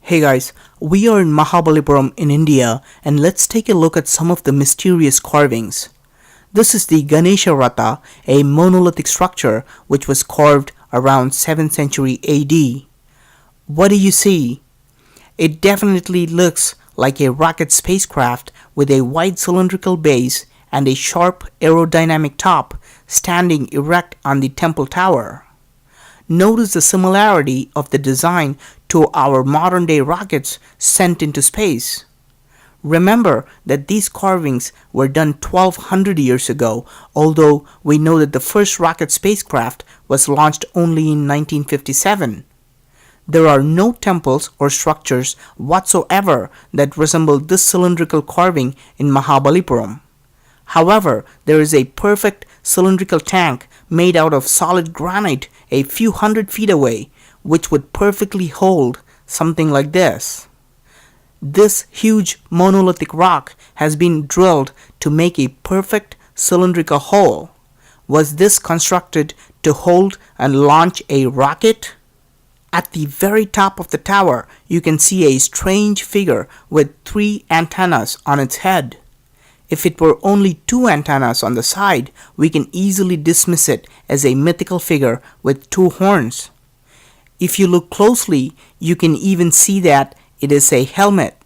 Hey guys, we are in Mahabalipuram in India and let's take a look at some of the mysterious carvings. This is the Ganesha Ratha, a monolithic structure which was carved around 7th century AD. What do you see? It definitely looks like a rocket spacecraft with a wide cylindrical base and a sharp aerodynamic top standing erect on the temple tower. Notice the similarity of the design to our modern day rockets sent into space. Remember that these carvings were done 1200 years ago, although we know that the first rocket spacecraft was launched only in 1957. There are no temples or structures whatsoever that resemble this cylindrical carving in Mahabalipuram. However, there is a perfect cylindrical tank made out of solid granite a few hundred feet away, which would perfectly hold something like this. This huge monolithic rock has been drilled to make a perfect cylindrical hole. Was this constructed to hold and launch a rocket? At the very top of the tower, you can see a strange figure with 3 antennas on its head. If it were only 2 antennas on the side, we can easily dismiss it as a mythical figure with 2 horns. If you look closely, you can even see that it is a helmet.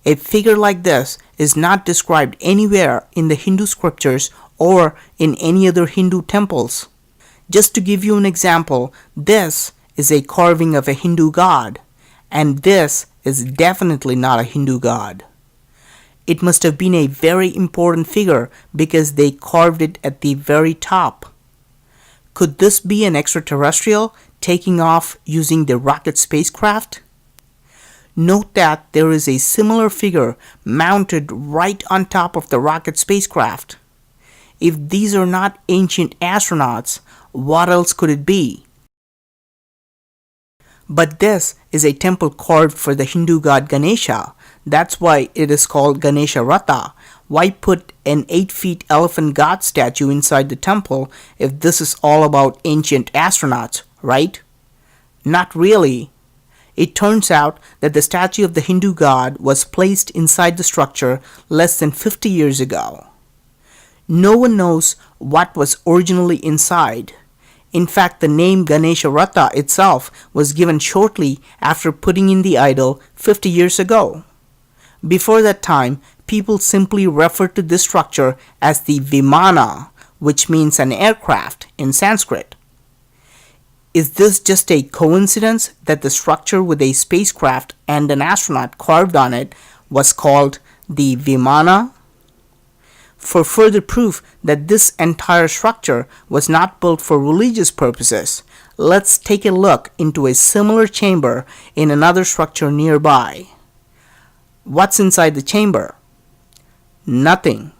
A figure like this is not described anywhere in the Hindu scriptures or in any other Hindu temples. Just to give you an example, this is a carving of a Hindu god, and this is definitely not a Hindu god. It must have been a very important figure because they carved it at the very top. Could this be an extraterrestrial taking off using the rocket spacecraft? Note that there is a similar figure mounted right on top of the rocket spacecraft. If these are not ancient astronauts, what else could it be? But this is a temple carved for the Hindu god Ganesha. That's why it is called Ganesha Ratha. Why put an 8-feet elephant god statue inside the temple if this is all about ancient astronauts, right? Not really. It turns out that the statue of the Hindu god was placed inside the structure less than 50 years ago. No one knows what was originally inside. In fact, the name Ganesha Ratha itself was given shortly after putting in the idol 50 years ago. Before that time, people simply referred to this structure as the Vimana, which means an aircraft in Sanskrit. Is this just a coincidence that the structure with a spacecraft and an astronaut carved on it was called the Vimana? For further proof that this entire structure was not built for religious purposes, let's take a look into a similar chamber in another structure nearby. What's inside the chamber? Nothing.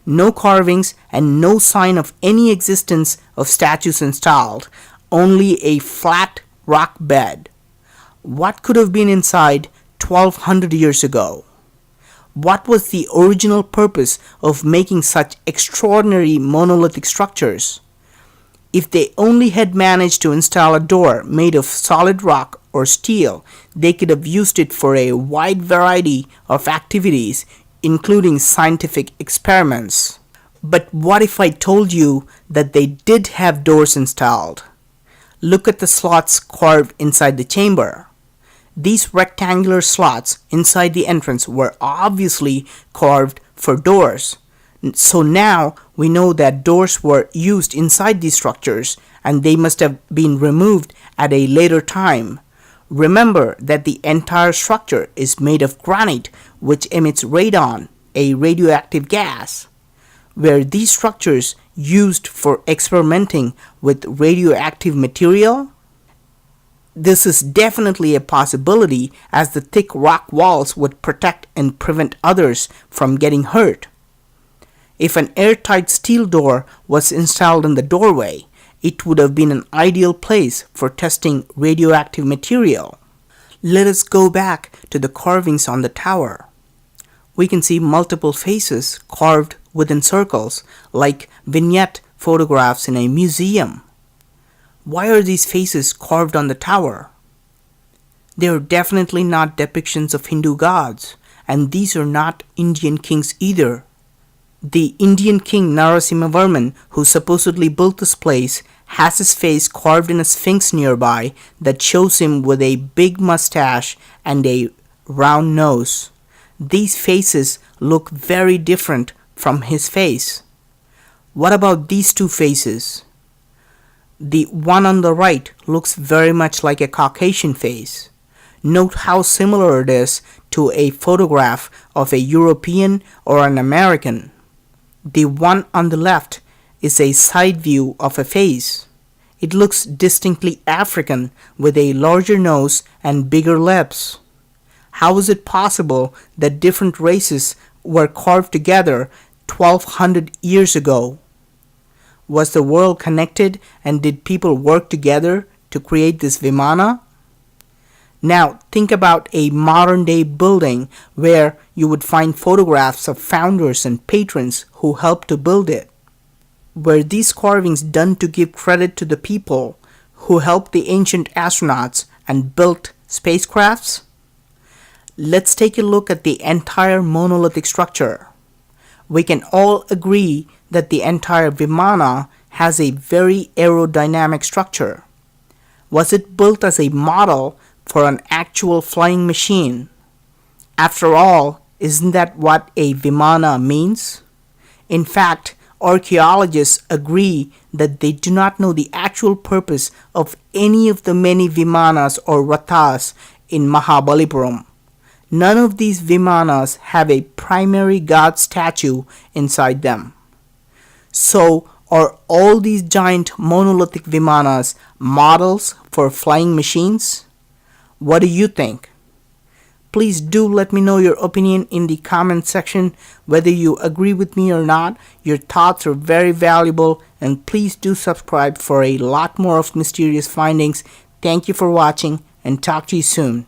No carvings and no sign of any existence of statues installed, only a flat rock bed. What could have been inside 1200 years ago? What was the original purpose of making such extraordinary monolithic structures? If they only had managed to install a door made of solid rock or steel, they could have used it for a wide variety of activities, including scientific experiments. But what if I told you that they did have doors installed? Look at the slots carved inside the chamber. These rectangular slots inside the entrance were obviously carved for doors. So now we know that doors were used inside these structures and they must have been removed at a later time. Remember that the entire structure is made of granite, which emits radon, a radioactive gas. Were these structures used for experimenting with radioactive material? This is definitely a possibility, as the thick rock walls would protect and prevent others from getting hurt. If an airtight steel door was installed in the doorway, it would have been an ideal place for testing radioactive material. Let us go back to the carvings on the tower. We can see multiple faces carved within circles, like vignette photographs in a museum. Why are these faces carved on the tower? They are definitely not depictions of Hindu gods, and these are not Indian kings either. The Indian king Narasimhavarman, who supposedly built this place, has his face carved in a sphinx nearby that shows him with a big mustache and a round nose. These faces look very different from his face. What about these two faces? The one on the right looks very much like a Caucasian face. Note how similar it is to a photograph of a European or an American. The one on the left is a side view of a face. It looks distinctly African with a larger nose and bigger lips. How is it possible that different races were carved together 1200 years ago? Was the world connected and did people work together to create this Vimana? Now think about a modern day building where you would find photographs of founders and patrons who helped to build it. Were these carvings done to give credit to the people who helped the ancient astronauts and built spacecrafts? Let's take a look at the entire monolithic structure. We can all agree that the entire Vimana has a very aerodynamic structure. Was it built as a model for an actual flying machine? After all, isn't that what a Vimana means? In fact, archaeologists agree that they do not know the actual purpose of any of the many Vimanas or Rathas in Mahabalipuram. None of these Vimanas have a primary god statue inside them. So, are all these giant monolithic Vimanas models for flying machines? What do you think? Please do let me know your opinion in the comment section. Whether you agree with me or not, your thoughts are very valuable, and please do subscribe for a lot more of mysterious findings. Thank you for watching, and talk to you soon.